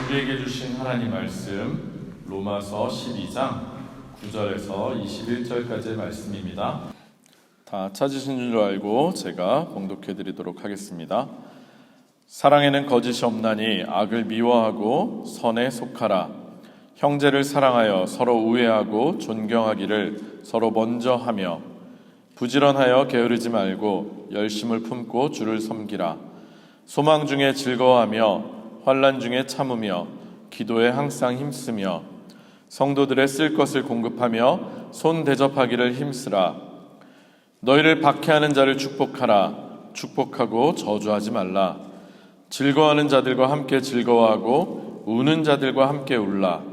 우리에게 주신 하나님 말씀 로마서 12장 9절에서 21절까지의 말씀입니다. 다 찾으신 줄 알고 제가 봉독해 드리도록 하겠습니다. 사랑에는 거짓이 없나니 악을 미워하고 선에 속하라. 형제를 사랑하여 서로 우애하고 존경하기를 서로 먼저 하며 부지런하여 게으르지 말고 열심을 품고 주를 섬기라. 소망 중에 즐거워하며 환난 중에 참으며 기도에 항상 힘쓰며 성도들의 쓸 것을 공급하며 손 대접하기를 힘쓰라. 너희를 박해하는 자를 축복하라. 축복하고 저주하지 말라. 즐거워하는 자들과 함께 즐거워하고 우는 자들과 함께 울라.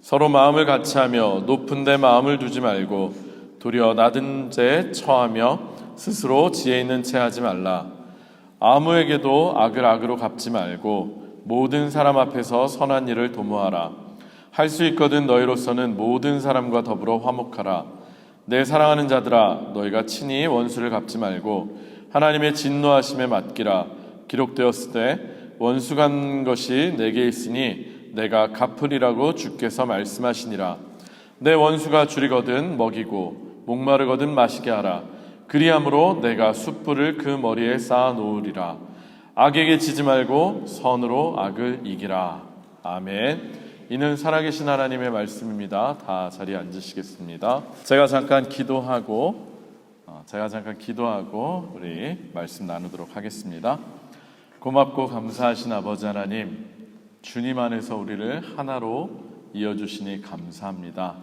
서로 마음을 같이하며 높은 데 마음을 두지 말고 도리어 낮은 데 처하며 스스로 지혜 있는 채 하지 말라. 아무에게도 악을 악으로 갚지 말고 모든 사람 앞에서 선한 일을 도모하라. 할 수 있거든 너희로서는 모든 사람과 더불어 화목하라. 내 사랑하는 자들아, 너희가 친히 원수를 갚지 말고 하나님의 진노하심에 맡기라. 기록되었을 때 원수 간 것이 내게 있으니 내가 갚으리라고 주께서 말씀하시니라. 내 원수가 줄이거든 먹이고 목마르거든 마시게 하라. 그리함으로 내가 숯불을 그 머리에 쌓아 놓으리라. 악에게 지지 말고 선으로 악을 이기라. 아멘. 이는 살아계신 하나님의 말씀입니다. 다 자리에 앉으시겠습니다. 제가 잠깐 기도하고 우리 말씀 나누도록 하겠습니다. 고맙고 감사하신 아버지 하나님, 주님 안에서 우리를 하나로 이어주시니 감사합니다.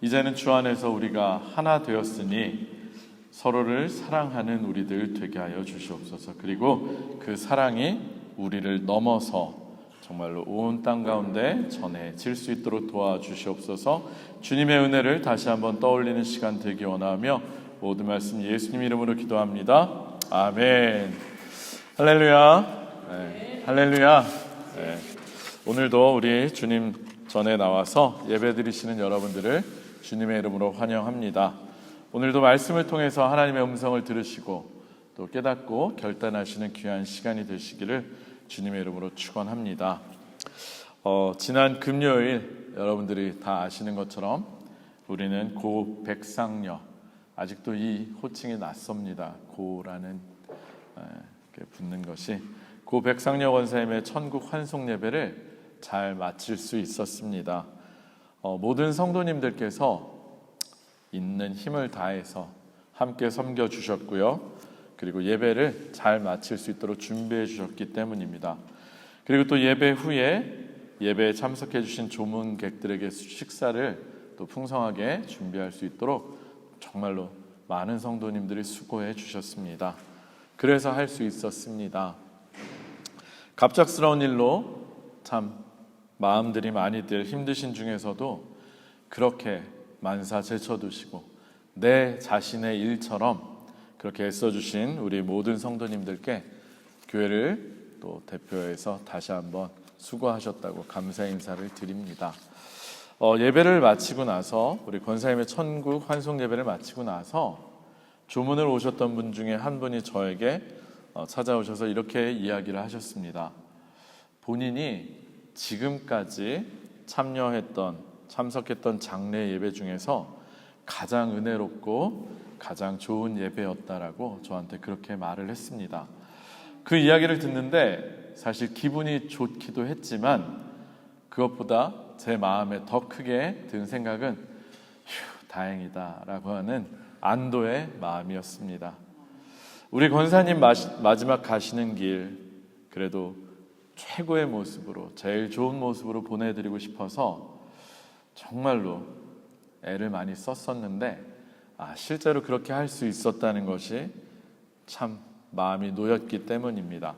이제는 주 안에서 우리가 하나 되었으니 서로를 사랑하는 우리들 되게 하여 주시옵소서. 그리고 그 사랑이 우리를 넘어서 정말로 온 땅 가운데 전해질 수 있도록 도와주시옵소서. 주님의 은혜를 다시 한번 떠올리는 시간 되기 원하며 모든 말씀 예수님 이름으로 기도합니다. 아멘. 할렐루야. 네. 할렐루야. 네. 오늘도 우리 주님 전에 나와서 예배드리시는 여러분들을 주님의 이름으로 환영합니다. 오늘도 말씀을 통해서 하나님의 음성을 들으시고 또 깨닫고 결단하시는 귀한 시간이 되시기를 주님의 이름으로 축원합니다. 지난 금요일 여러분들이 다 아시는 것처럼 우리는 고 백상녀, 아직도 이 호칭이 낯섭니다. 고라는 붙는 것이 고 백상녀 권사님의 천국 환송 예배를 잘 마칠 수 있었습니다. 모든 성도님들께서 있는 힘을 다해서 함께 섬겨 주셨고요. 그리고 예배를 잘 마칠 수 있도록 준비해 주셨기 때문입니다. 그리고 또 예배 후에 예배에 참석해 주신 조문객들에게 식사를 또 풍성하게 준비할 수 있도록 정말로 많은 성도님들이 수고해 주셨습니다. 그래서 할 수 있었습니다. 갑작스러운 일로 참 마음들이 많이들 힘드신 중에서도 그렇게 만사 제쳐두시고 내 자신의 일처럼 그렇게 애써주신 우리 모든 성도님들께 교회를 또 대표해서 다시 한번 수고하셨다고 감사 인사를 드립니다. 예배를 마치고 나서 우리 권사님의 천국 환송 예배를 마치고 나서 조문을 오셨던 분 중에 한 분이 저에게 찾아오셔서 이렇게 이야기를 하셨습니다. 본인이 지금까지 참석했던 장례 예배 중에서 가장 은혜롭고 가장 좋은 예배였다라고 저한테 그렇게 말을 했습니다. 그 이야기를 듣는데 사실 기분이 좋기도 했지만 그것보다 제 마음에 더 크게 든 생각은 다행이다 라고 하는 안도의 마음이었습니다. 우리 권사님 마지막 가시는 길 그래도 최고의 모습으로 제일 좋은 모습으로 보내드리고 싶어서 정말로 애를 많이 썼었는데 실제로 그렇게 할 수 있었다는 것이 참 마음이 놓였기 때문입니다.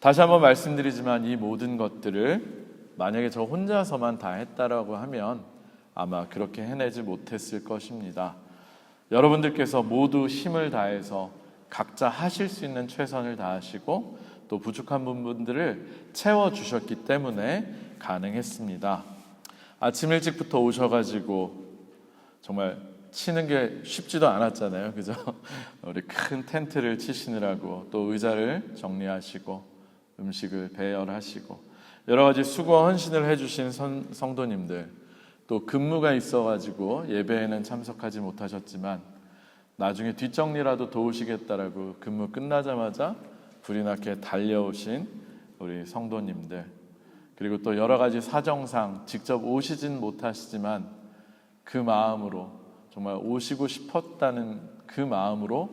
다시 한번 말씀드리지만 이 모든 것들을 만약에 저 혼자서만 다 했다라고 하면 아마 그렇게 해내지 못했을 것입니다. 여러분들께서 모두 힘을 다해서 각자 하실 수 있는 최선을 다하시고 또 부족한 부분들을 채워주셨기 때문에 가능했습니다. 아침 일찍부터 오셔가지고 정말 치는 게 쉽지도 않았잖아요, 그죠? 우리 큰 텐트를 치시느라고 또 의자를 정리하시고 음식을 배열하시고 여러 가지 수고와 헌신을 해주신 성도님들, 또 근무가 있어가지고 예배에는 참석하지 못하셨지만 나중에 뒷정리라도 도우시겠다라고 근무 끝나자마자 불이 나게 달려오신 우리 성도님들, 그리고 또 여러 가지 사정상 직접 오시진 못하시지만 그 마음으로, 정말 오시고 싶었다는 그 마음으로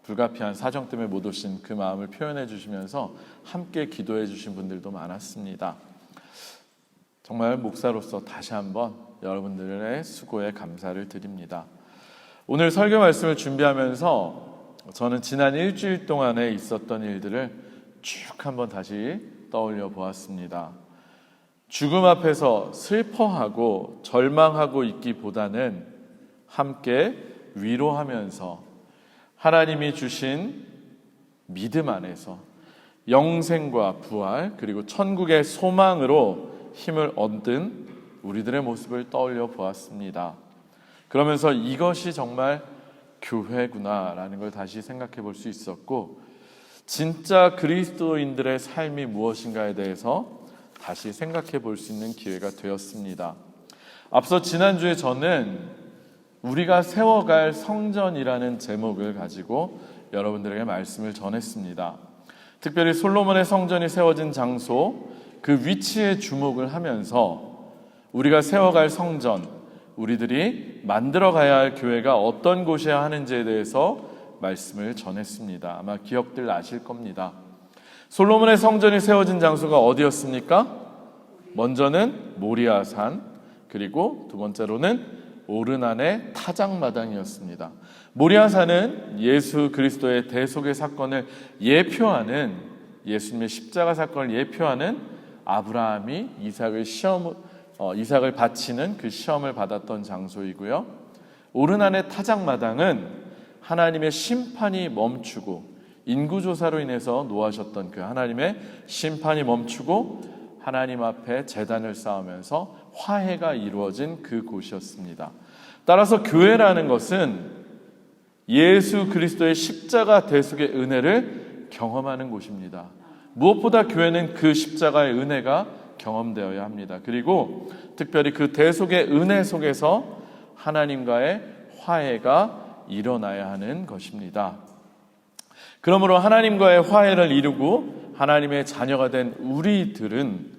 불가피한 사정 때문에 못 오신 그 마음을 표현해 주시면서 함께 기도해 주신 분들도 많았습니다. 정말 목사로서 다시 한번 여러분들의 수고에 감사를 드립니다. 오늘 설교 말씀을 준비하면서 저는 지난 일주일 동안에 있었던 일들을 쭉 한번 다시 떠올려 보았습니다. 죽음 앞에서 슬퍼하고 절망하고 있기보다는 함께 위로하면서 하나님이 주신 믿음 안에서 영생과 부활, 그리고 천국의 소망으로 힘을 얻은 우리들의 모습을 떠올려 보았습니다. 그러면서 이것이 정말 교회구나라는 걸 다시 생각해 볼 수 있었고, 진짜 그리스도인들의 삶이 무엇인가에 대해서 다시 생각해 볼 수 있는 기회가 되었습니다. 앞서 지난주에 저는 우리가 세워갈 성전이라는 제목을 가지고 여러분들에게 말씀을 전했습니다. 특별히 솔로몬의 성전이 세워진 장소, 그 위치에 주목을 하면서 우리가 세워갈 성전, 우리들이 만들어가야 할 교회가 어떤 곳이어야 하는지에 대해서 말씀을 전했습니다. 아마 기억들 나실 겁니다. 솔로몬의 성전이 세워진 장소가 어디였습니까? 먼저는 모리아산, 그리고 두 번째로는 오르난의 타작마당이었습니다. 모리아산은 예수 그리스도의 대속의 사건을 예표하는, 예수님의 십자가 사건을 예표하는 아브라함이 이삭을 바치는 그 시험을 받았던 장소이고요. 오르난의 타작마당은 하나님의 심판이 멈추고, 인구조사로 인해서 노하셨던 그 하나님의 심판이 멈추고 하나님 앞에 제단을 쌓으면서 화해가 이루어진 그 곳이었습니다. 따라서 교회라는 것은 예수 그리스도의 십자가 대속의 은혜를 경험하는 곳입니다. 무엇보다 교회는 그 십자가의 은혜가 경험되어야 합니다. 그리고 특별히 그 대속의 은혜 속에서 하나님과의 화해가 일어나야 하는 것입니다. 그러므로 하나님과의 화해를 이루고 하나님의 자녀가 된 우리들은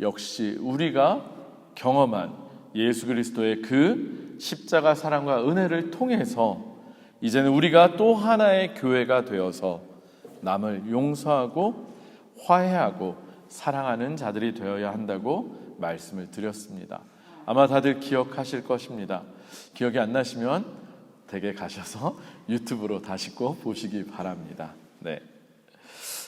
역시 우리가 경험한 예수 그리스도의 그 십자가 사랑과 은혜를 통해서 이제는 우리가 또 하나의 교회가 되어서 남을 용서하고 화해하고 사랑하는 자들이 되어야 한다고 말씀을 드렸습니다. 아마 다들 기억하실 것입니다. 기억이 안 나시면 댁에 가셔서 유튜브로 다시 꼭 보시기 바랍니다. 네,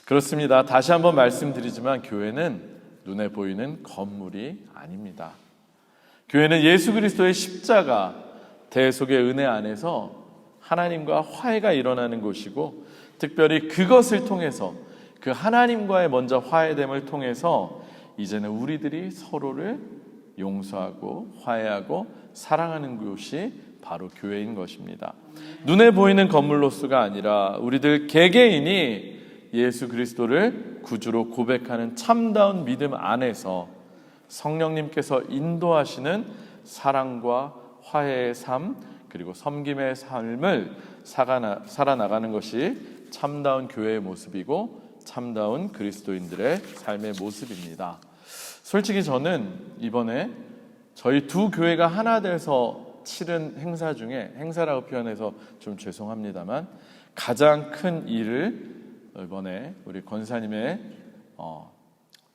그렇습니다. 다시 한번 말씀드리지만 교회는 눈에 보이는 건물이 아닙니다. 교회는 예수 그리스도의 십자가 대속의 은혜 안에서 하나님과 화해가 일어나는 곳이고, 특별히 그것을 통해서, 그 하나님과의 먼저 화해됨을 통해서 이제는 우리들이 서로를 용서하고 화해하고 사랑하는 곳이 바로 교회인 것입니다. 눈에 보이는 건물로서가 아니라 우리들 개개인이 예수 그리스도를 구주로 고백하는 참다운 믿음 안에서 성령님께서 인도하시는 사랑과 화해의 삶, 그리고 섬김의 삶을 살아나가는 것이 참다운 교회의 모습이고 참다운 그리스도인들의 삶의 모습입니다. 솔직히 저는 이번에 저희 두 교회가 하나 돼서 치른 행사 중에, 행사라고 표현해서 좀 죄송합니다만, 가장 큰 일을 이번에 우리 권사님의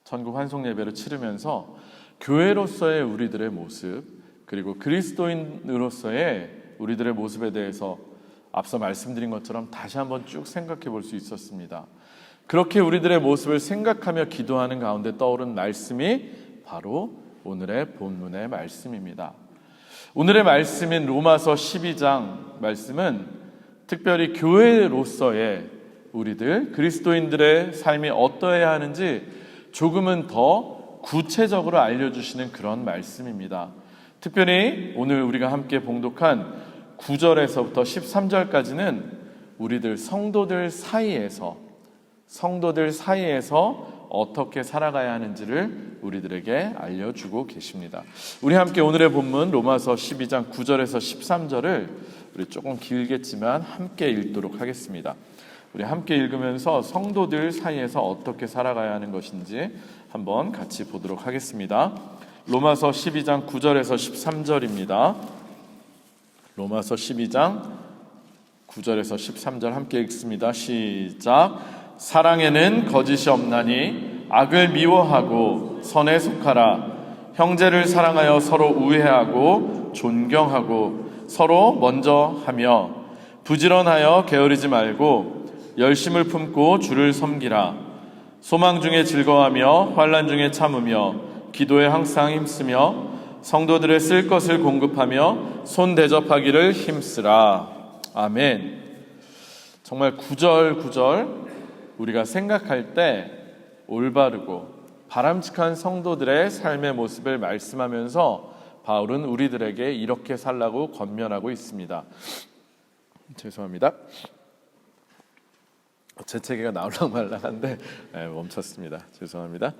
전국 환송 예배를 치르면서 교회로서의 우리들의 모습, 그리고 그리스도인으로서의 우리들의 모습에 대해서 앞서 말씀드린 것처럼 다시 한번 쭉 생각해 볼 수 있었습니다. 그렇게 우리들의 모습을 생각하며 기도하는 가운데 떠오른 말씀이 바로 오늘의 본문의 말씀입니다. 오늘의 말씀인 로마서 12장 말씀은 특별히 교회로서의 우리들 그리스도인들의 삶이 어떠해야 하는지 조금은 더 구체적으로 알려주시는 그런 말씀입니다. 특별히 오늘 우리가 함께 봉독한 9절에서부터 13절까지는 우리들 성도들 사이에서 어떻게 살아가야 하는지를 우리들에게 알려주고 계십니다. 우리 함께 오늘의 본문 로마서 12장 9절에서 13절을 우리 조금 길겠지만 함께 읽도록 하겠습니다. 우리 함께 읽으면서 성도들 사이에서 어떻게 살아가야 하는 것인지 한번 같이 보도록 하겠습니다. 로마서 12장 9절에서 13절입니다. 로마서 12장 9절에서 13절 함께 읽습니다. 시작. 사랑에는 거짓이 없나니 악을 미워하고 선에 속하라. 형제를 사랑하여 서로 우애하고 존경하고 서로 먼저 하며 부지런하여 게으르지 말고 열심을 품고 주를 섬기라. 소망 중에 즐거워하며 환난 중에 참으며 기도에 항상 힘쓰며 성도들의 쓸 것을 공급하며 손 대접하기를 힘쓰라. 아멘. 정말 구절구절 우리가 생각할 때 올바르고 바람직한 성도들의 삶의 모습을 말씀하면서 바울은 우리들에게 이렇게 살라고 권면하고 있습니다. 죄송합니다. 재채기가 나올랑말랑한데 멈췄습니다. 죄송합니다.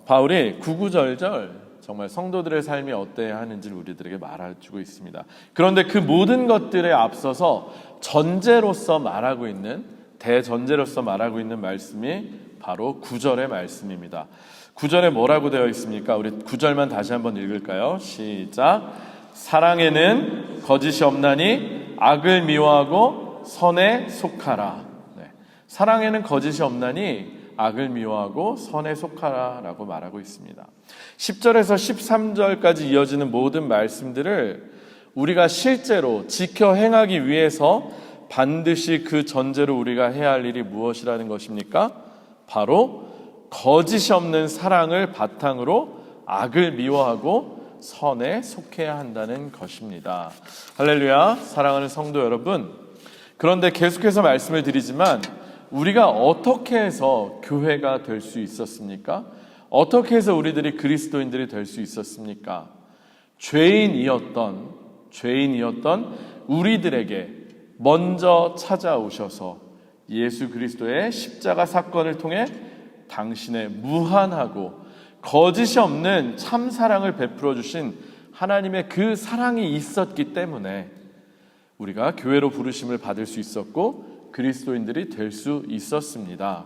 바울이 구구절절 정말 성도들의 삶이 어때야 하는지를 우리들에게 말해주고 있습니다. 그런데 그 모든 것들에 앞서서 전제로서 말하고 있는 대전제로서 말하고 있는 말씀이 바로 9절의 말씀입니다. 9절에 뭐라고 되어 있습니까? 우리 9절만 다시 한번 읽을까요? 시작. 사랑에는 거짓이 없나니 악을 미워하고 선에 속하라. 사랑에는 거짓이 없나니 악을 미워하고 선에 속하라 라고 말하고 있습니다. 10절에서 13절까지 이어지는 모든 말씀들을 우리가 실제로 지켜 행하기 위해서 반드시 그 전제로 우리가 해야 할 일이 무엇이라는 것입니까? 바로 거짓이 없는 사랑을 바탕으로 악을 미워하고 선에 속해야 한다는 것입니다. 할렐루야. 사랑하는 성도 여러분, 그런데 계속해서 말씀을 드리지만 우리가 어떻게 해서 교회가 될 수 있었습니까? 어떻게 해서 우리들이 그리스도인들이 될 수 있었습니까? 죄인이었던 우리들에게 먼저 찾아오셔서 예수 그리스도의 십자가 사건을 통해 당신의 무한하고 거짓이 없는 참 사랑을 베풀어 주신 하나님의 그 사랑이 있었기 때문에 우리가 교회로 부르심을 받을 수 있었고 그리스도인들이 될 수 있었습니다.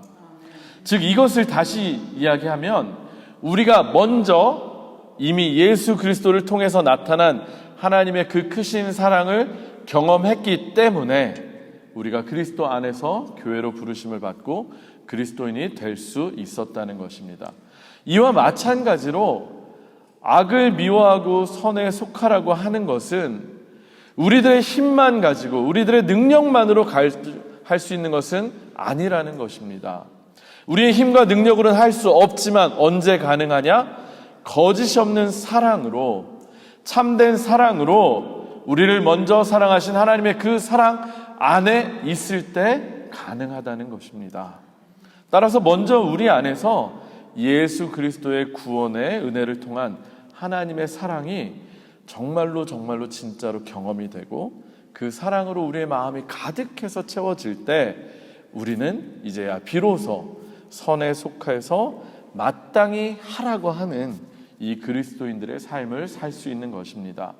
즉 이것을 다시 이야기하면 우리가 먼저 이미 예수 그리스도를 통해서 나타난 하나님의 그 크신 사랑을 경험했기 때문에 우리가 그리스도 안에서 교회로 부르심을 받고 그리스도인이 될 수 있었다는 것입니다. 이와 마찬가지로 악을 미워하고 선에 속하라고 하는 것은 우리들의 힘만 가지고 우리들의 능력만으로 할 수 있는 것은 아니라는 것입니다. 우리의 힘과 능력으로는 할 수 없지만 언제 가능하냐? 거짓이 없는 사랑으로, 참된 사랑으로 우리를 먼저 사랑하신 하나님의 그 사랑 안에 있을 때 가능하다는 것입니다. 따라서 먼저 우리 안에서 예수 그리스도의 구원의 은혜를 통한 하나님의 사랑이 정말로 진짜로 경험이 되고 그 사랑으로 우리의 마음이 가득해서 채워질 때 우리는 이제야 비로소 선에 속해서 마땅히 하라고 하는 이 그리스도인들의 삶을 살 수 있는 것입니다.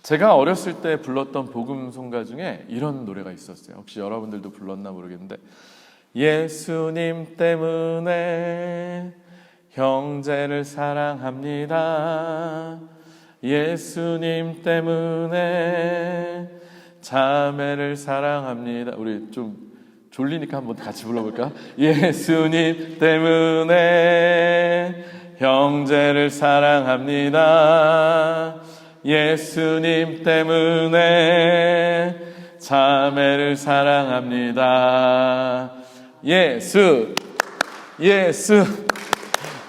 제가 어렸을 때 불렀던 복음송가 중에 이런 노래가 있었어요. 혹시 여러분들도 불렀나 모르겠는데 예수님 때문에 형제를 사랑합니다. 예수님 때문에 자매를 사랑합니다. 우리 좀 졸리니까 한번 같이 불러볼까? 예수님 때문에 형제를 사랑합니다. 예수님 때문에 자매를 사랑합니다.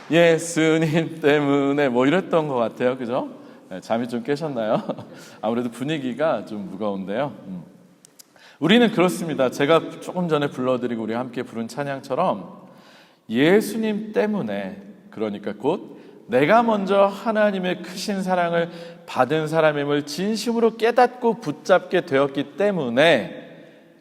예수님 때문에 뭐 이랬던 것 같아요. 그죠? 잠이 좀 깨셨나요? 아무래도 분위기가 좀 무거운데요. 우리는 그렇습니다. 제가 조금 전에 불러드리고 우리 함께 부른 찬양처럼 예수님 때문에, 그러니까 곧 내가 먼저 하나님의 크신 사랑을 받은 사람임을 진심으로 깨닫고 붙잡게 되었기 때문에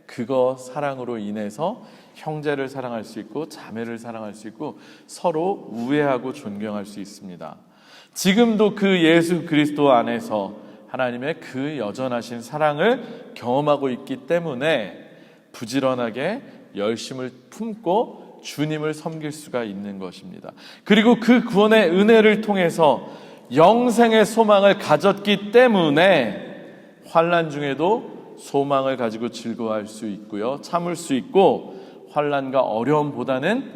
그거 사랑으로 인해서 형제를 사랑할 수 있고 자매를 사랑할 수 있고 서로 우애하고 존경할 수 있습니다. 지금도 그 예수 그리스도 안에서 하나님의 그 여전하신 사랑을 경험하고 있기 때문에 부지런하게 열심을 품고 주님을 섬길 수가 있는 것입니다. 그리고 그 구원의 은혜를 통해서 영생의 소망을 가졌기 때문에 환난 중에도 소망을 가지고 즐거워할 수 있고요, 참을 수 있고 환난과 어려움보다는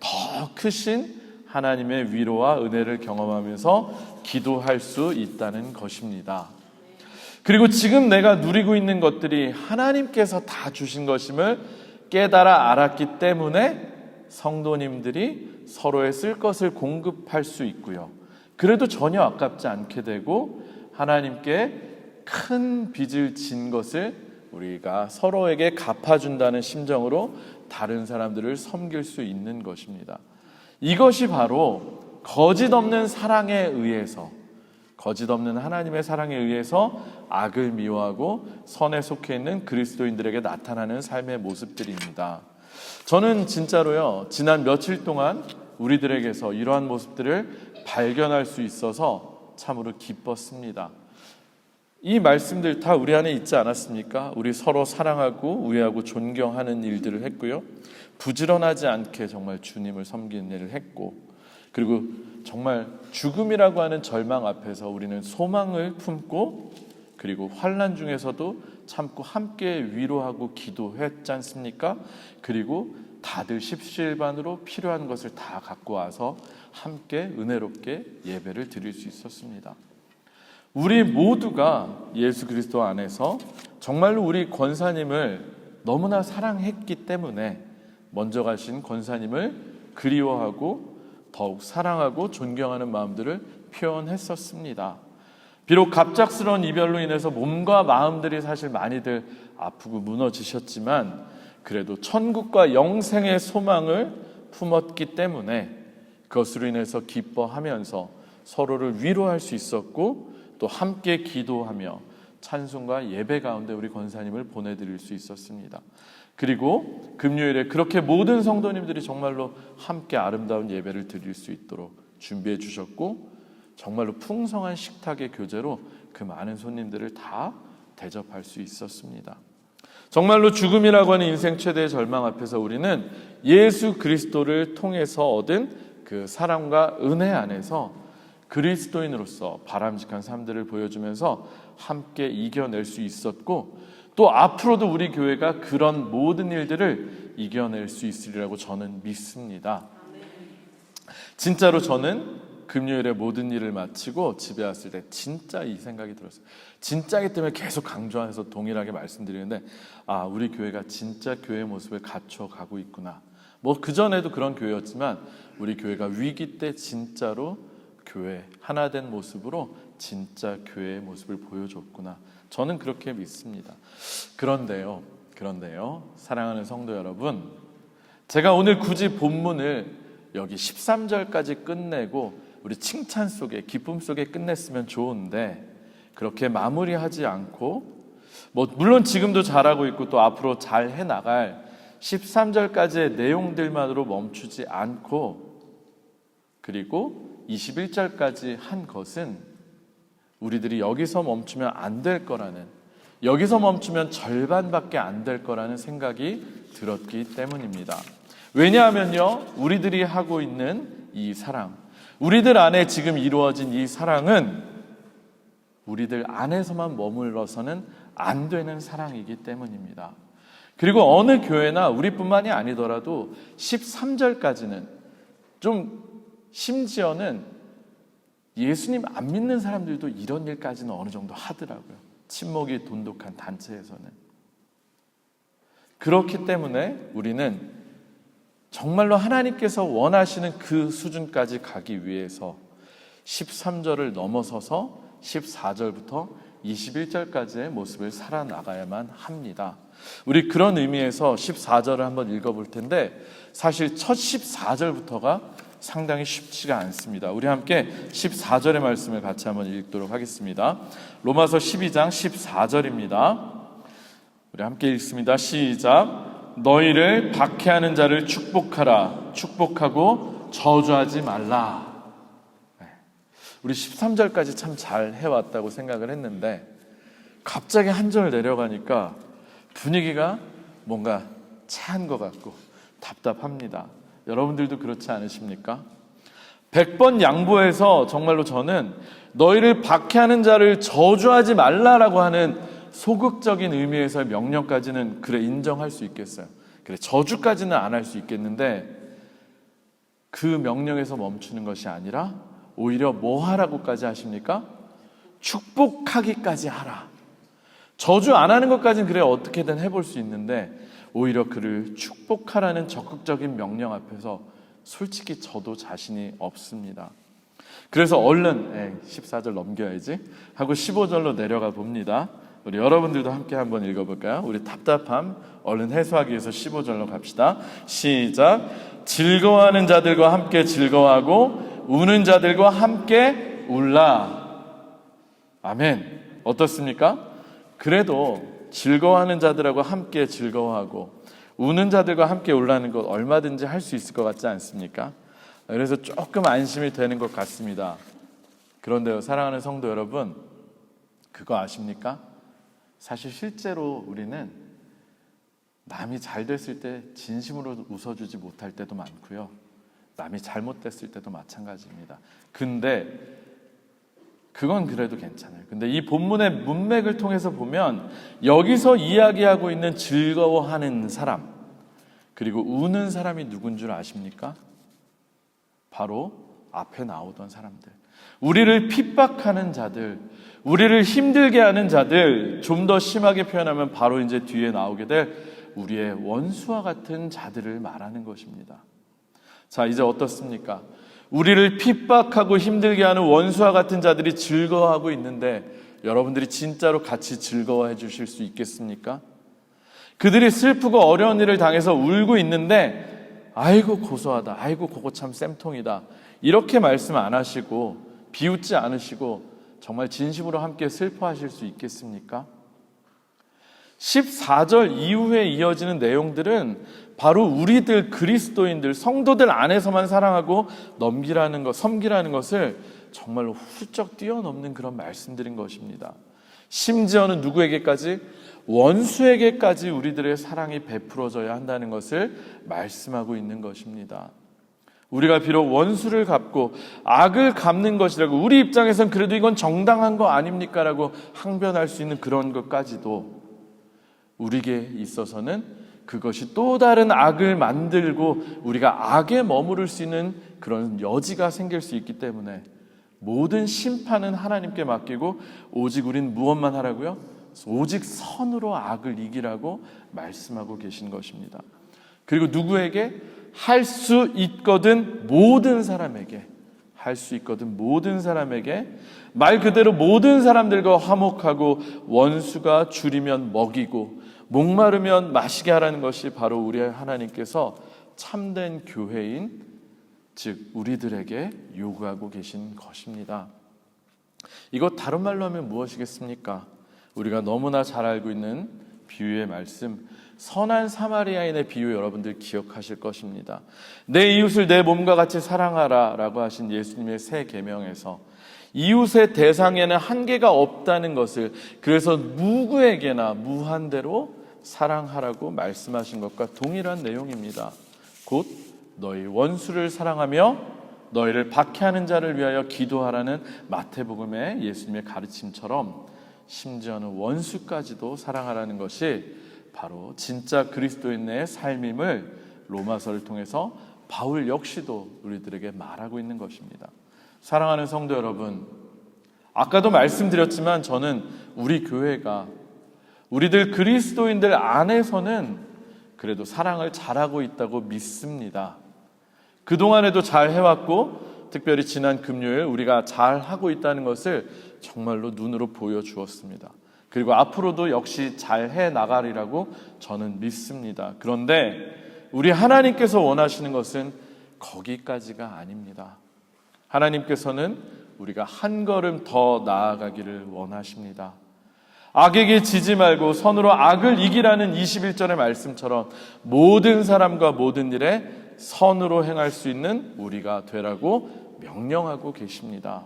더 크신 하나님의 위로와 은혜를 경험하면서 기도할 수 있다는 것입니다. 그리고 지금 내가 누리고 있는 것들이 하나님께서 다 주신 것임을 깨달아 알았기 때문에 성도님들이 서로의 쓸 것을 공급할 수 있고요, 그래도 전혀 아깝지 않게 되고 하나님께 큰 빚을 진 것을 우리가 서로에게 갚아준다는 심정으로 다른 사람들을 섬길 수 있는 것입니다. 이것이 바로 거짓 없는 사랑에 의해서, 거짓 없는 하나님의 사랑에 의해서 악을 미워하고 선에 속해 있는 그리스도인들에게 나타나는 삶의 모습들입니다. 저는 진짜로요, 지난 며칠 동안 우리들에게서 이러한 모습들을 발견할 수 있어서 참으로 기뻤습니다. 이 말씀들 다 우리 안에 있지 않았습니까? 우리 서로 사랑하고 우애하고 존경하는 일들을 했고요, 부지런하지 않게 정말 주님을 섬기는 일을 했고, 그리고 정말 죽음이라고 하는 절망 앞에서 우리는 소망을 품고, 그리고 환난 중에서도 참고 함께 위로하고 기도했지 않습니까? 그리고 다들 십시일반으로 필요한 것을 다 갖고 와서 함께 은혜롭게 예배를 드릴 수 있었습니다. 우리 모두가 예수 그리스도 안에서 정말로 우리 권사님을 너무나 사랑했기 때문에 먼저 가신 권사님을 그리워하고 더욱 사랑하고 존경하는 마음들을 표현했었습니다. 비록 갑작스러운 이별로 인해서 몸과 마음들이 사실 많이들 아프고 무너지셨지만 그래도 천국과 영생의 소망을 품었기 때문에 그것으로 인해서 기뻐하면서 서로를 위로할 수 있었고, 또 함께 기도하며 찬송과 예배 가운데 우리 권사님을 보내드릴 수 있었습니다. 그리고 금요일에 그렇게 모든 성도님들이 정말로 함께 아름다운 예배를 드릴 수 있도록 준비해 주셨고, 정말로 풍성한 식탁의 교제로 그 많은 손님들을 다 대접할 수 있었습니다. 정말로 죽음이라고 하는 인생 최대의 절망 앞에서 우리는 예수 그리스도를 통해서 얻은 그 사랑과 은혜 안에서 그리스도인으로서 바람직한 삶들을 보여주면서 함께 이겨낼 수 있었고, 또 앞으로도 우리 교회가 그런 모든 일들을 이겨낼 수 있으리라고 저는 믿습니다. 진짜로 저는 금요일에 모든 일을 마치고 집에 왔을 때 진짜 이 생각이 들었어요. 진짜이기 때문에 계속 강조해서 동일하게 말씀드리는데, 우리 교회가 진짜 교회의 모습을 갖춰가고 있구나. 뭐 그전에도 그런 교회였지만 우리 교회가 위기 때 진짜로 교회 하나 된 모습으로 진짜 교회의 모습을 보여줬구나. 저는 그렇게 믿습니다. 그런데요, 사랑하는 성도 여러분, 제가 오늘 굳이 본문을 여기 13절까지 끝내고 우리 칭찬 속에, 기쁨 속에 끝냈으면 좋은데 그렇게 마무리하지 않고, 물론 지금도 잘하고 있고 또 앞으로 잘 해나갈 13절까지의 내용들만으로 멈추지 않고, 그리고 21절까지 한 것은 우리들이 여기서 멈추면 안 될 거라는, 여기서 멈추면 절반밖에 안 될 거라는 생각이 들었기 때문입니다. 왜냐하면요, 우리들이 하고 있는 이 사랑, 우리들 안에 지금 이루어진 이 사랑은 우리들 안에서만 머물러서는 안 되는 사랑이기 때문입니다. 그리고 어느 교회나 우리뿐만이 아니더라도 13절까지는 좀, 심지어는 예수님 안 믿는 사람들도 이런 일까지는 어느 정도 하더라고요. 친목이 돈독한 단체에서는. 그렇기 때문에 우리는 정말로 하나님께서 원하시는 그 수준까지 가기 위해서 13절을 넘어서서 14절부터 21절까지의 모습을 살아나가야만 합니다. 우리 그런 의미에서 14절을 한번 읽어볼 텐데, 사실 첫 14절부터가 상당히 쉽지가 않습니다. 우리 함께 14절의 말씀을 같이 한번 읽도록 하겠습니다. 로마서 12장 14절입니다. 우리 함께 읽습니다. 시작. 너희를 박해하는 자를 축복하라. 축복하고 저주하지 말라. 우리 13절까지 참 잘 해왔다고 생각을 했는데 갑자기 한 절 내려가니까 분위기가 뭔가 차한 것 같고 답답합니다. 여러분들도 그렇지 않으십니까? 100번 양보해서 정말로 저는 너희를 박해하는 자를 저주하지 말라라고 하는 소극적인 의미에서의 명령까지는 그래 인정할 수 있겠어요. 그래 저주까지는 안 할 수 있겠는데 그 명령에서 멈추는 것이 아니라 오히려 뭐 하라고까지 하십니까? 축복하기까지 하라. 저주 안 하는 것까지는 그래 어떻게든 해볼 수 있는데 오히려 그를 축복하라는 적극적인 명령 앞에서 솔직히 저도 자신이 없습니다. 그래서 얼른 14절 넘겨야지 하고 15절로 내려가 봅니다. 우리 여러분들도 함께 한번 읽어볼까요? 우리 답답함 얼른 해소하기 위해서 15절로 갑시다. 시작. 즐거워하는 자들과 함께 즐거워하고 우는 자들과 함께 울라. 아멘. 어떻습니까? 그래도 즐거워하는 자들하고 함께 즐거워하고 우는 자들과 함께 울라는 것 얼마든지 할 수 있을 것 같지 않습니까? 그래서 조금 안심이 되는 것 같습니다. 그런데요, 사랑하는 성도 여러분, 그거 아십니까? 사실 실제로 우리는 남이 잘 됐을 때 진심으로 웃어주지 못할 때도 많고요, 남이 잘못됐을 때도 마찬가지입니다. 근데 그건 그래도 괜찮아요. 근데 이 본문의 문맥을 통해서 보면 여기서 이야기하고 있는 즐거워하는 사람 그리고 우는 사람이 누군 줄 아십니까? 바로 앞에 나오던 사람들, 우리를 핍박하는 자들, 우리를 힘들게 하는 자들, 좀 더 심하게 표현하면 바로 이제 뒤에 나오게 될 우리의 원수와 같은 자들을 말하는 것입니다. 자, 이제 어떻습니까? 우리를 핍박하고 힘들게 하는 원수와 같은 자들이 즐거워하고 있는데 여러분들이 진짜로 같이 즐거워해 주실 수 있겠습니까? 그들이 슬프고 어려운 일을 당해서 울고 있는데 아이고 고소하다, 아이고 그거 참 쌤통이다, 이렇게 말씀 안 하시고 비웃지 않으시고 정말 진심으로 함께 슬퍼하실 수 있겠습니까? 14절 이후에 이어지는 내용들은 바로 우리들 그리스도인들 성도들 안에서만 사랑하고 넘기라는 것, 섬기라는 것을 정말로 훌쩍 뛰어넘는 그런 말씀들인 것입니다. 심지어는 누구에게까지? 원수에게까지 우리들의 사랑이 베풀어져야 한다는 것을 말씀하고 있는 것입니다. 우리가 비록 원수를 갚고 악을 갚는 것이라고 우리 입장에선 그래도 이건 정당한 거 아닙니까? 라고 항변할 수 있는 그런 것까지도 우리에게 있어서는 그것이 또 다른 악을 만들고 우리가 악에 머무를 수 있는 그런 여지가 생길 수 있기 때문에 모든 심판은 하나님께 맡기고 오직 우린 무엇만 하라고요? 오직 선으로 악을 이기라고 말씀하고 계신 것입니다. 그리고 누구에게? 할 수 있거든 모든 사람에게, 할 수 있거든 모든 사람에게, 말 그대로 모든 사람들과 화목하고 원수가 줄이면 먹이고 목마르면 마시게 하라는 것이 바로 우리 하나님께서 참된 교회인 즉 우리들에게 요구하고 계신 것입니다. 이것 다른 말로 하면 무엇이겠습니까? 우리가 너무나 잘 알고 있는 비유의 말씀, 선한 사마리아인의 비유 여러분들 기억하실 것입니다. 내 이웃을 내 몸과 같이 사랑하라 라고 하신 예수님의 새 계명에서 이웃의 대상에는 한계가 없다는 것을, 그래서 누구에게나 무한대로 사랑하라고 말씀하신 것과 동일한 내용입니다. 곧 너희 원수를 사랑하며 너희를 박해하는 자를 위하여 기도하라는 마태복음의 예수님의 가르침처럼 심지어는 원수까지도 사랑하라는 것이 바로 진짜 그리스도인의 삶임을 로마서를 통해서 바울 역시도 우리들에게 말하고 있는 것입니다. 사랑하는 성도 여러분, 아까도 말씀드렸지만 저는 우리 교회가 우리들 그리스도인들 안에서는 그래도 사랑을 잘하고 있다고 믿습니다. 그동안에도 잘 해왔고 특별히 지난 금요일 우리가 잘하고 있다는 것을 정말로 눈으로 보여주었습니다. 그리고 앞으로도 역시 잘 해나가리라고 저는 믿습니다. 그런데 우리 하나님께서 원하시는 것은 거기까지가 아닙니다. 하나님께서는 우리가 한 걸음 더 나아가기를 원하십니다. 악에게 지지 말고 선으로 악을 이기라는 21절의 말씀처럼 모든 사람과 모든 일에 선으로 행할 수 있는 우리가 되라고 명령하고 계십니다.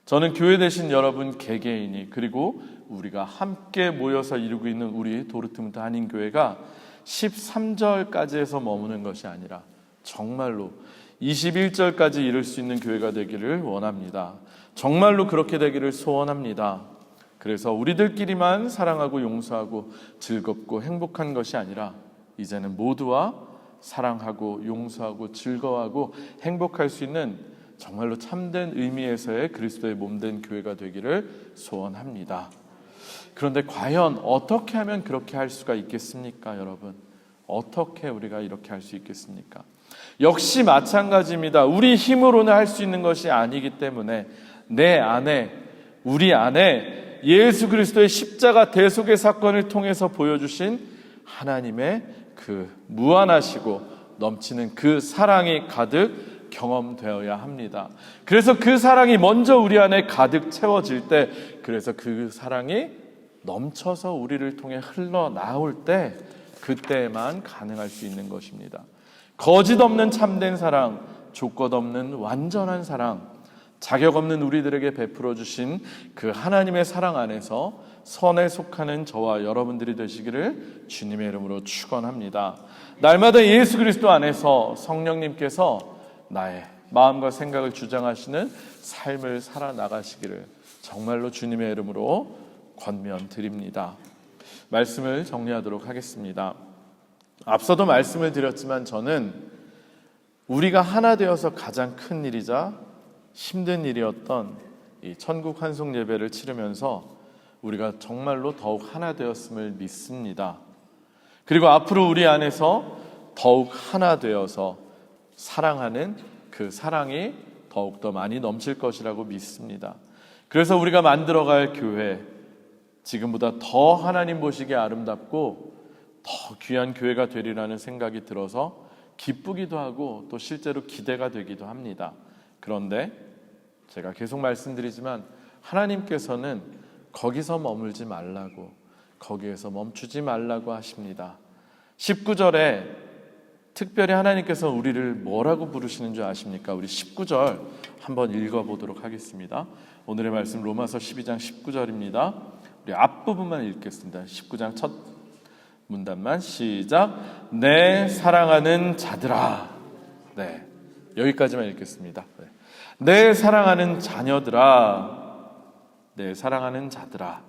저는 교회 되신 여러분 개개인이, 그리고 우리가 함께 모여서 이루고 있는 우리 도르트문트 한인교회가 13절까지 해서 머무는 것이 아니라 정말로 21절까지 이룰 수 있는 교회가 되기를 원합니다. 정말로 그렇게 되기를 소원합니다. 그래서 우리들끼리만 사랑하고 용서하고 즐겁고 행복한 것이 아니라 이제는 모두와 사랑하고 용서하고 즐거워하고 행복할 수 있는 정말로 참된 의미에서의 그리스도의 몸된 교회가 되기를 소원합니다. 그런데 과연 어떻게 하면 그렇게 할 수가 있겠습니까, 여러분? 어떻게 우리가 이렇게 할 수 있겠습니까? 역시 마찬가지입니다. 우리 힘으로는 할 수 있는 것이 아니기 때문에 내 안에, 우리 안에 예수 그리스도의 십자가 대속의 사건을 통해서 보여주신 하나님의 그 무한하시고 넘치는 그 사랑이 가득 경험되어야 합니다. 그래서 그 사랑이 먼저 우리 안에 가득 채워질 때, 그래서 그 사랑이 넘쳐서 우리를 통해 흘러나올 때, 그때만 가능할 수 있는 것입니다. 거짓 없는 참된 사랑, 조건 없는 완전한 사랑, 자격 없는 우리들에게 베풀어 주신 그 하나님의 사랑 안에서 선에 속하는 저와 여러분들이 되시기를 주님의 이름으로 축원합니다. 날마다 예수 그리스도 안에서 성령님께서 나의 마음과 생각을 주장하시는 삶을 살아나가시기를 정말로 주님의 이름으로 권면드립니다. 말씀을 정리하도록 하겠습니다. 앞서도 말씀을 드렸지만 저는 우리가 하나 되어서 가장 큰 일이자 힘든 일이었던 이 천국 환송 예배를 치르면서 우리가 정말로 더욱 하나 되었음을 믿습니다. 그리고 앞으로 우리 안에서 더욱 하나 되어서 사랑하는 그 사랑이 더욱더 많이 넘칠 것이라고 믿습니다. 그래서 우리가 만들어갈 교회, 지금보다 더 하나님 보시기에 아름답고 더 귀한 교회가 되리라는 생각이 들어서 기쁘기도 하고 또 실제로 기대가 되기도 합니다. 그런데 제가 계속 말씀드리지만 하나님께서는 거기서 머물지 말라고, 거기에서 멈추지 말라고 하십니다. 19절에 특별히 하나님께서 우리를 뭐라고 부르시는 줄 아십니까? 우리 19절 한번 읽어보도록 하겠습니다. 오늘의 말씀 로마서 12장 19절입니다. 우리 앞부분만 읽겠습니다. 19장 첫 문단만 시작. 내 사랑하는 자들아. 네, 여기까지만 읽겠습니다. 내 사랑하는 자녀들아, 내 사랑하는 자들아.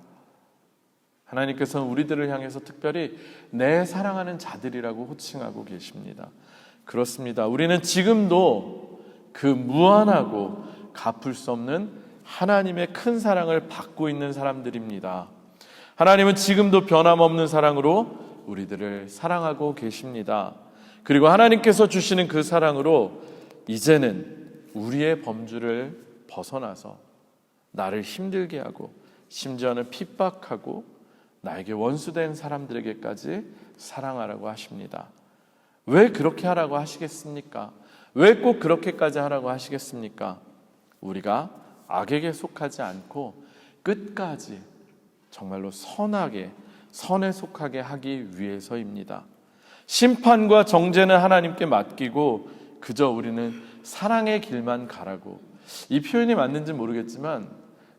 하나님께서는 우리들을 향해서 특별히 내 사랑하는 자들이라고 호칭하고 계십니다. 그렇습니다. 우리는 지금도 그 무한하고 갚을 수 없는 하나님의 큰 사랑을 받고 있는 사람들입니다. 하나님은 지금도 변함없는 사랑으로 우리들을 사랑하고 계십니다. 그리고 하나님께서 주시는 그 사랑으로 이제는 우리의 범주를 벗어나서 나를 힘들게 하고 심지어는 핍박하고 나에게 원수된 사람들에게까지 사랑하라고 하십니다. 왜 그렇게 하라고 하시겠습니까? 왜 꼭 그렇게까지 하라고 하시겠습니까? 우리가 악에게 속하지 않고 끝까지 정말로 선하게, 선에 속하게 하기 위해서입니다. 심판과 정죄는 하나님께 맡기고 그저 우리는 사랑의 길만 가라고. 이 표현이 맞는지 모르겠지만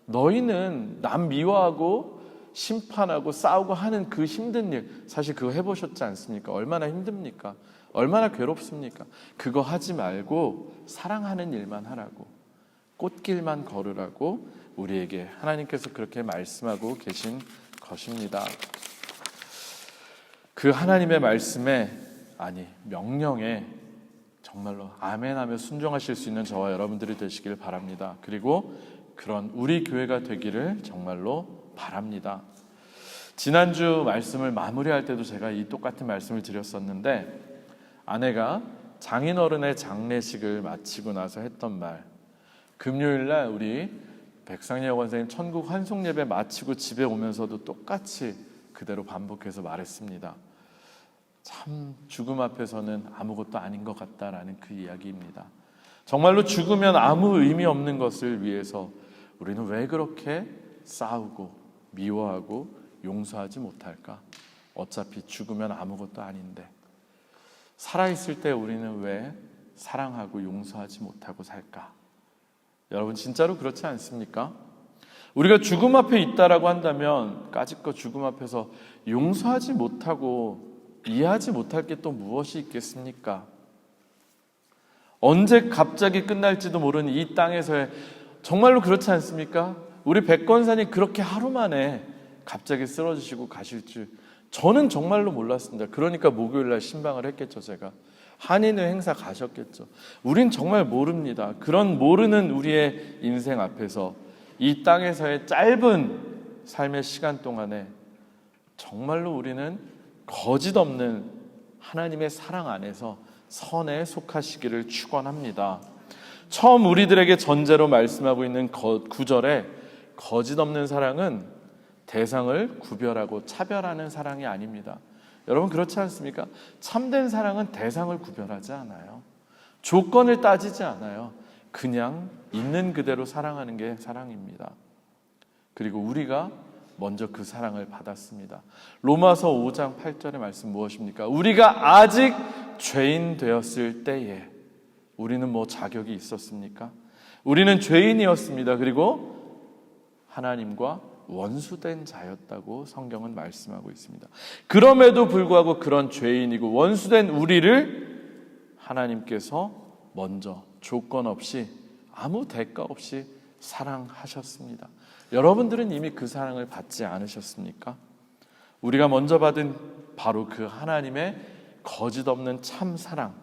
너희는 남 미워하고 심판하고 싸우고 하는 그 힘든 일, 사실 그거 해보셨지 않습니까? 얼마나 힘듭니까? 얼마나 괴롭습니까? 그거 하지 말고 사랑하는 일만 하라고, 꽃길만 걸으라고 우리에게 하나님께서 그렇게 말씀하고 계신 것입니다. 그 하나님의 말씀에, 아니 명령에 정말로 아멘하며 순종하실 수 있는 저와 여러분들이 되시길 바랍니다. 그리고 그런 우리 교회가 되기를 정말로 바랍니다. 지난주 말씀을 마무리할 때도 제가 이 똑같은 말씀을 드렸었는데, 아내가 장인어른의 장례식을 마치고 나서 했던 말, 금요일날 우리 백상여 권사님 천국 환송 예배 마치고 집에 오면서도 똑같이 그대로 반복해서 말했습니다. 참 죽음 앞에서는 아무것도 아닌 것 같다라는 그 이야기입니다. 정말로 죽으면 아무 의미 없는 것을 위해서 우리는 왜 그렇게 싸우고 미워하고 용서하지 못할까? 어차피 죽으면 아무것도 아닌데. 살아있을 때 우리는 왜 사랑하고 용서하지 못하고 살까? 여러분 진짜로 그렇지 않습니까? 우리가 죽음 앞에 있다라고 한다면 까짓거 죽음 앞에서 용서하지 못하고 이해하지 못할 게 또 무엇이 있겠습니까? 언제 갑자기 끝날지도 모르는 이 땅에서의, 정말로 그렇지 않습니까? 우리 백권사님 그렇게 하루 만에 갑자기 쓰러지시고 가실 줄 저는 정말로 몰랐습니다. 그러니까 목요일날 신방을 했겠죠. 제가 한인회 행사 가셨겠죠. 우린 정말 모릅니다. 그런 모르는 우리의 인생 앞에서 이 땅에서의 짧은 삶의 시간 동안에 정말로 우리는 거짓 없는 하나님의 사랑 안에서 선에 속하시기를 축원합니다. 처음 우리들에게 전제로 말씀하고 있는 구절에 거짓 없는 사랑은 대상을 구별하고 차별하는 사랑이 아닙니다. 여러분 그렇지 않습니까? 참된 사랑은 대상을 구별하지 않아요. 조건을 따지지 않아요. 그냥 있는 그대로 사랑하는 게 사랑입니다. 그리고 우리가 먼저 그 사랑을 받았습니다. 로마서 5장 8절의 말씀 무엇입니까? 우리가 아직 죄인 되었을 때에 우리는 뭐 자격이 있었습니까? 우리는 죄인이었습니다. 그리고 하나님과 원수된 자였다고 성경은 말씀하고 있습니다. 그럼에도 불구하고 그런 죄인이고 원수된 우리를 하나님께서 먼저 조건 없이 아무 대가 없이 사랑하셨습니다. 여러분들은 이미 그 사랑을 받지 않으셨습니까? 우리가 먼저 받은 바로 그 하나님의 거짓 없는 참 사랑,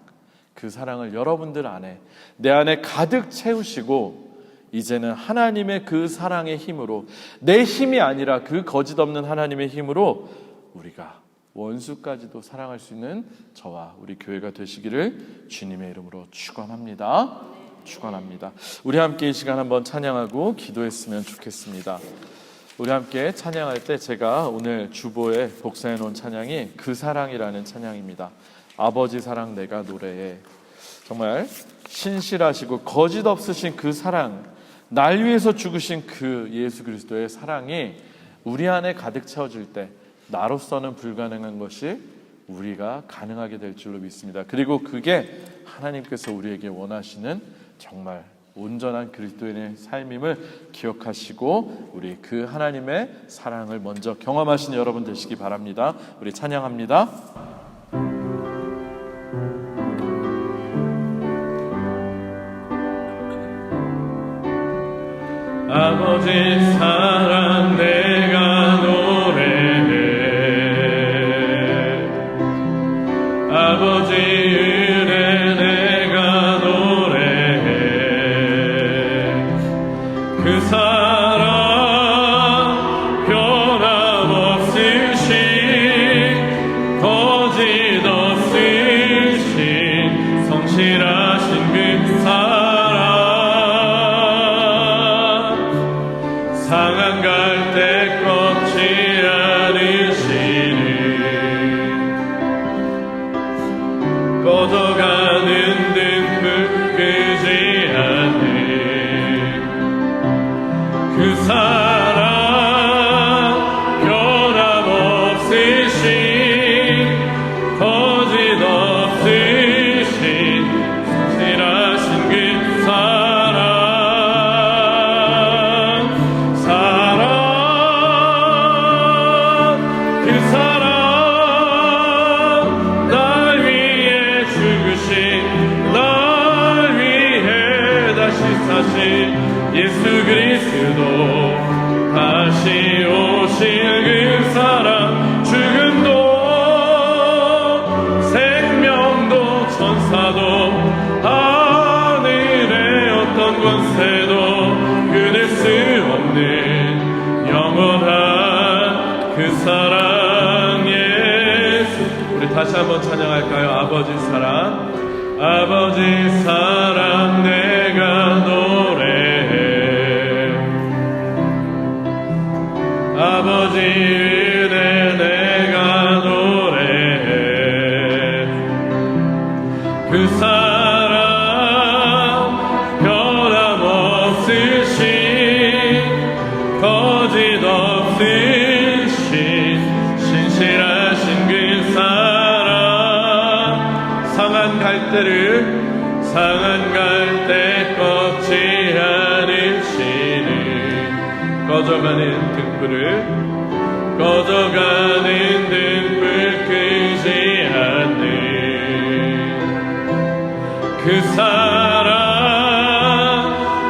그 사랑을 여러분들 안에, 내 안에 가득 채우시고 이제는 하나님의 그 사랑의 힘으로, 내 힘이 아니라 그 거짓 없는 하나님의 힘으로 우리가 원수까지도 사랑할 수 있는 저와 우리 교회가 되시기를 주님의 이름으로 축원합니다. 축원합니다. 우리 함께 이 시간 한번 찬양하고 기도했으면 좋겠습니다. 우리 함께 찬양할 때 제가 오늘 주보에 복사해 놓은 찬양이 그 사랑이라는 찬양입니다. 아버지 사랑 내가 노래해. 정말 신실하시고 거짓 없으신 그 사랑, 날 위해서 죽으신 그 예수 그리스도의 사랑이 우리 안에 가득 채워질 때 나로서는 불가능한 것이 우리가 가능하게 될 줄로 믿습니다. 그리고 그게 하나님께서 우리에게 원하시는 정말 온전한 그리스도인의 삶임을 기억하시고 우리 그 하나님의 사랑을 먼저 경험하신 여러분 되시기 바랍니다. 우리 찬양합니다. 아버지 사랑 내가 노래해. 아버지 은혜 내가 노래해. 그 사랑 변함없으신 거짓 없으신 성실하신 그 사랑, 상한 갈대 꺾지 않으시는, 꺼져가는 등불 끄지 않는 그 사랑, 변함없으신 거짓 없으신 성실하신 그 사랑, 그 사랑, 날 위해 죽으신, 날 위해 다시 사신 예수 그리스도, 다시 오실 그 사랑, 죽음도 생명도 천사도 하늘의 어떤 권세도 끊을 수 없는 영원한 그 사랑 예수. 우리 다시 한번 찬양할까요? 아버지 사랑, 아버지 사랑 내가 노래해. 아버지 은혜 내가 노래해. 그 사랑 변함없으신 거짓 없으신 갈대를 상한 갈대 꺾지 않으시는 꺼져가는 등불을 끄지 않는 그 사랑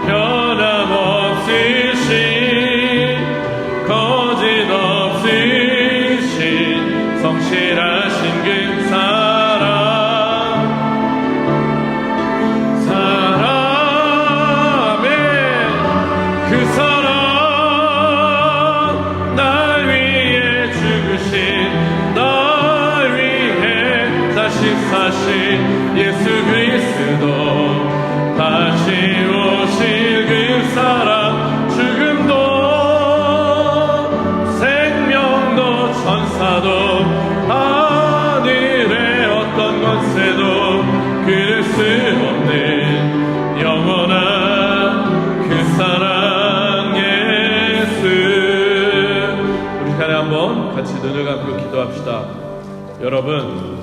변함없으신 거짓 없으신 성실하신 그 그 사랑 날 위해 죽으신 날 위해 다시 사신 예수 그리스도 다시 오실 그 사랑 죽음도 생명도 천사도 하늘의 어떤 권세도 그릴 수 없는 영원한 그 사랑 예수. 우리 간에 한번 같이 눈을 감고 기도합시다. 여러분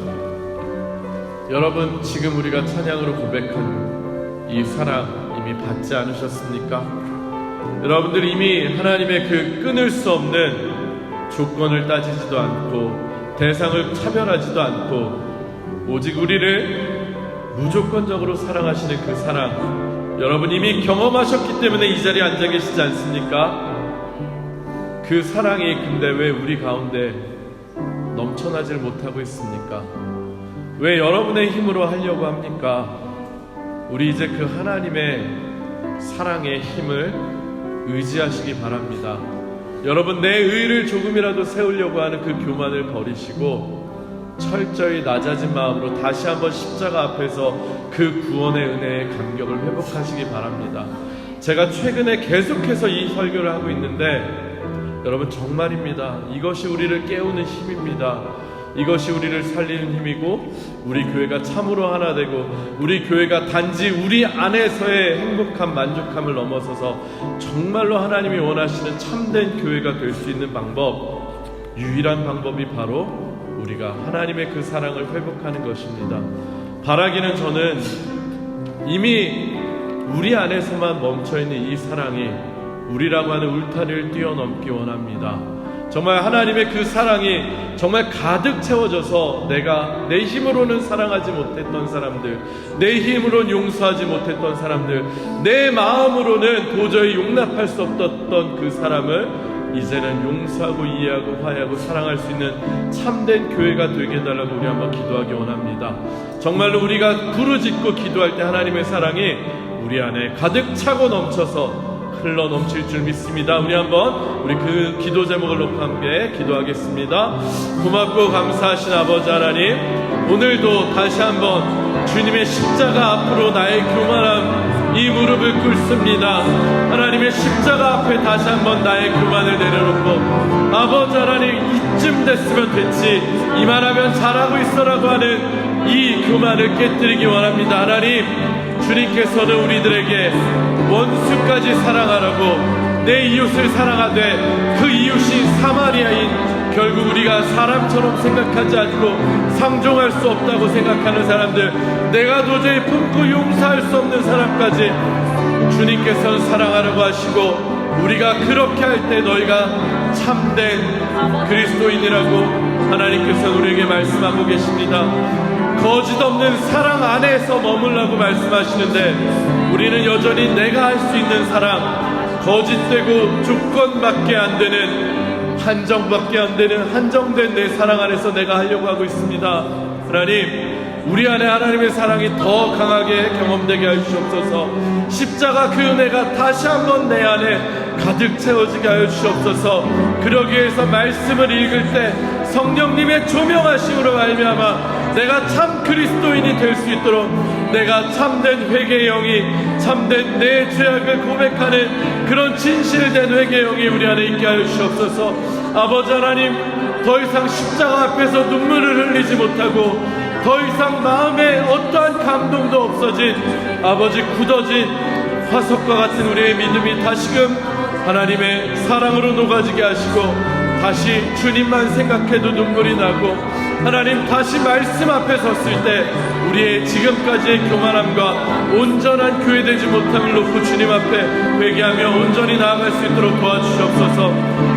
지금 우리가 찬양으로 고백한 이 사랑 이미 받지 않으셨습니까? 여러분들이 이미 하나님의 그 끊을 수 없는 조건을 따지지도 않고 대상을 차별하지도 않고 오직 우리를 무조건적으로 사랑하시는 그 사랑 여러분 이미 경험하셨기 때문에 이 자리에 앉아 계시지 않습니까? 그 사랑이 근데 왜 우리 가운데 넘쳐나질 못하고 있습니까? 왜 여러분의 힘으로 하려고 합니까? 우리 이제 그 하나님의 사랑의 힘을 의지하시기 바랍니다. 여러분 내 의를 조금이라도 세우려고 하는 그 교만을 버리시고 철저히 낮아진 마음으로 다시 한번 십자가 앞에서 그 구원의 은혜의 감격을 회복하시기 바랍니다. 제가 최근에 계속해서 이 설교를 하고 있는데 여러분 정말입니다. 이것이 우리를 깨우는 힘입니다. 이것이 우리를 살리는 힘이고 우리 교회가 참으로 하나 되고 우리 교회가 단지 우리 안에서의 행복한 만족함을 넘어서서 정말로 하나님이 원하시는 참된 교회가 될 수 있는 방법, 유일한 방법이 바로 우리가 하나님의 그 사랑을 회복하는 것입니다. 바라기는 저는 이미 우리 안에서만 멈춰있는 이 사랑이 우리라고 하는 울타리를 뛰어넘기 원합니다. 정말 하나님의 그 사랑이 정말 가득 채워져서 내가 내 힘으로는 사랑하지 못했던 사람들, 내 힘으로는 용서하지 못했던 사람들, 내 마음으로는 도저히 용납할 수 없었던 그 사람을 이제는 용서하고 이해하고 화해하고 사랑할 수 있는 참된 교회가 되게 해달라고 우리 한번 기도하기 원합니다. 정말로 우리가 부르짖고 기도할 때 하나님의 사랑이 우리 안에 가득 차고 넘쳐서 흘러 넘칠 줄 믿습니다. 우리 그 기도 제목을 놓고 함께 기도하겠습니다. 고맙고 감사하신 아버지 하나님, 오늘도 다시 한번 주님의 십자가 앞으로 나의 교만함 이 무릎을 꿇습니다. 하나님의 십자가 앞에 다시 한번 나의 교만을 내려놓고 아버지 하나님 이쯤 됐으면 됐지 이만하면 잘하고 있어라고 하는 이 교만을 깨뜨리기 원합니다. 하나님, 주님께서는 우리들에게 원수까지 사랑하라고 내 이웃을 사랑하되 그 이웃이 사마리아인 결국 우리가 사람처럼 생각하지 않고 상종할 수 없다고 생각하는 사람들, 내가 도저히 품고 용서할 수 없는 사람까지 주님께서는 사랑하라고 하시고 우리가 그렇게 할 때 너희가 참된 그리스도인이라고 하나님께서 우리에게 말씀하고 계십니다. 거짓 없는 사랑 안에서 머물라고 말씀하시는데 우리는 여전히 내가 할 수 있는 사랑, 거짓되고 조건밖에 안 되는, 한정밖에 안 되는 한정된 내 사랑 안에서 내가 하려고 하고 있습니다. 하나님, 우리 안에 하나님의 사랑이 더 강하게 경험되게 하여 주시옵소서. 십자가 그 은혜가 다시 한번 내 안에 가득 채워지게 하여 주시옵소서. 그러기 위해서 말씀을 읽을 때 성령님의 조명하심으로 말미암아 내가 참 그리스도인이 될 수 있도록, 내가 참된 회개의 영이, 참된 내 죄악을 고백하는 그런 진실된 회개의 영이 우리 안에 있게 하여 주시옵소서. 아버지 하나님, 더 이상 십자가 앞에서 눈물을 흘리지 못하고 더 이상 마음에 어떠한 감동도 없어진 아버지 굳어진 화석과 같은 우리의 믿음이 다시금 하나님의 사랑으로 녹아지게 하시고 다시 주님만 생각해도 눈물이 나고 하나님 다시 말씀 앞에 섰을 때 우리의 지금까지의 교만함과 온전한 교회되지 못함을 놓고 주님 앞에 회개하며 온전히 나아갈 수 있도록 도와주시옵소서.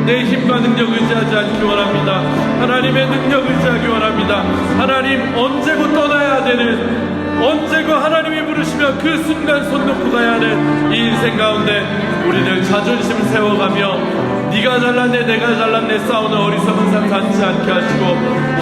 내 힘과 능력 의지하지 않기 원합니다. 하나님의 능력 의지하기 원합니다. 하나님 언제고 떠나야 되는, 언제고 하나님이 부르시면 그 순간 손 놓고 가야 하는 이 인생 가운데 우리들 자존심 세워가며 네가 잘났네 내가 잘났네 싸우는 어리석은 삶 갖지 않게 하시고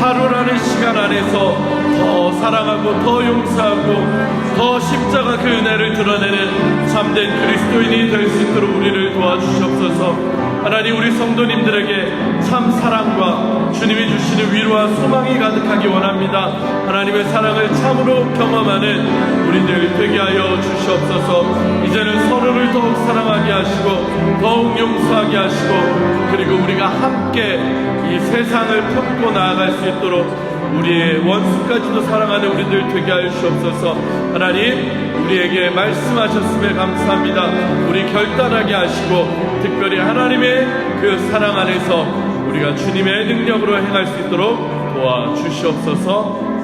하루라는 시간 안에서 더 사랑하고 더 용서하고 더 십자가 그 은혜를 드러내는 참된 그리스도인이 될 수 있도록 우리를 도와주시옵소서. 하나님 우리 성도님들에게 참 사랑과 주님이 주시는 위로와 소망이 가득하기 원합니다. 하나님의 사랑을 참으로 경험하는 우리들 되게 하여 주시옵소서. 이제는 서로를 더욱 사랑하게 하시고 더욱 용서하게 하시고 그리고 우리가 함께 이 세상을 품고 나아갈 수 있도록 우리의 원수까지도 사랑하는 우리들 되게 하여 주시옵소서. 하나님 우리에게 말씀하셨음에 감사합니다. 우리 결단하게 하시고 특별히 하나님의 그 사랑 안에서 우리가 주님의 능력으로 행할 수 있도록 도와주시옵소서.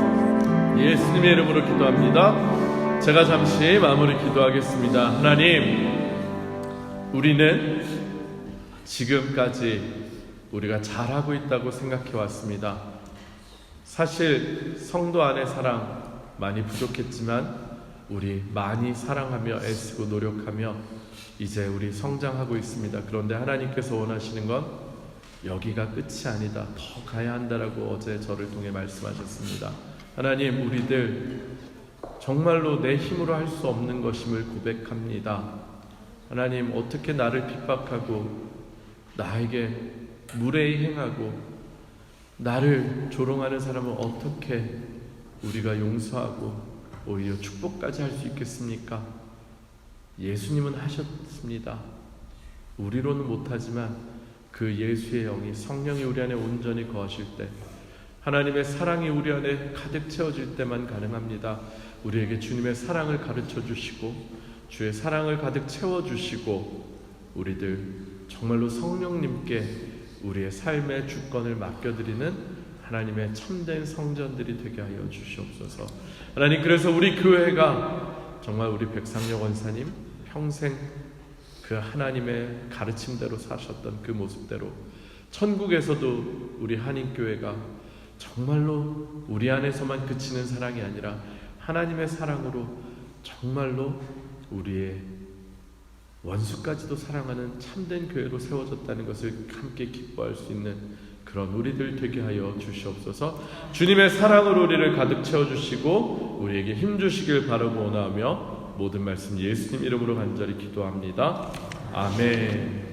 예수님의 이름으로 기도합니다. 제가 잠시 마무리 기도하겠습니다. 하나님 우리는 지금까지 우리가 잘하고 있다고 생각해 왔습니다. 사실 성도 안의 사랑 많이 부족했지만 우리 많이 사랑하며 애쓰고 노력하며 이제 우리 성장하고 있습니다. 그런데 하나님께서 원하시는 건 여기가 끝이 아니다, 더 가야 한다라고 어제 저를 통해 말씀하셨습니다. 하나님 우리들 정말로 내 힘으로 할 수 없는 것임을 고백합니다. 하나님 어떻게 나를 핍박하고 나에게 무례히 행하고 나를 조롱하는 사람을 어떻게 우리가 용서하고 오히려 축복까지 할 수 있겠습니까? 예수님은 하셨습니다. 우리로는 못하지만 그 예수의 영이 성령이 우리 안에 온전히 거하실 때 하나님의 사랑이 우리 안에 가득 채워질 때만 가능합니다. 우리에게 주님의 사랑을 가르쳐 주시고 주의 사랑을 가득 채워주시고 우리들 정말로 성령님께 우리의 삶의 주권을 맡겨드리는 하나님의 참된 성전들이 되게 하여 주시옵소서. 하나님 그래서 우리 교회가 정말 우리 백상영 원사님 평생 그 하나님의 가르침대로 사셨던 그 모습대로 천국에서도 우리 한인교회가 정말로 우리 안에서만 그치는 사랑이 아니라 하나님의 사랑으로 정말로 우리의 원수까지도 사랑하는 참된 교회로 세워졌다는 것을 함께 기뻐할 수 있는 그런 우리들 되게 하여 주시옵소서. 주님의 사랑으로 우리를 가득 채워주시고 우리에게 힘주시길 바라고 원하며 모든 말씀 예수님 이름으로 간절히 기도합니다. 아멘.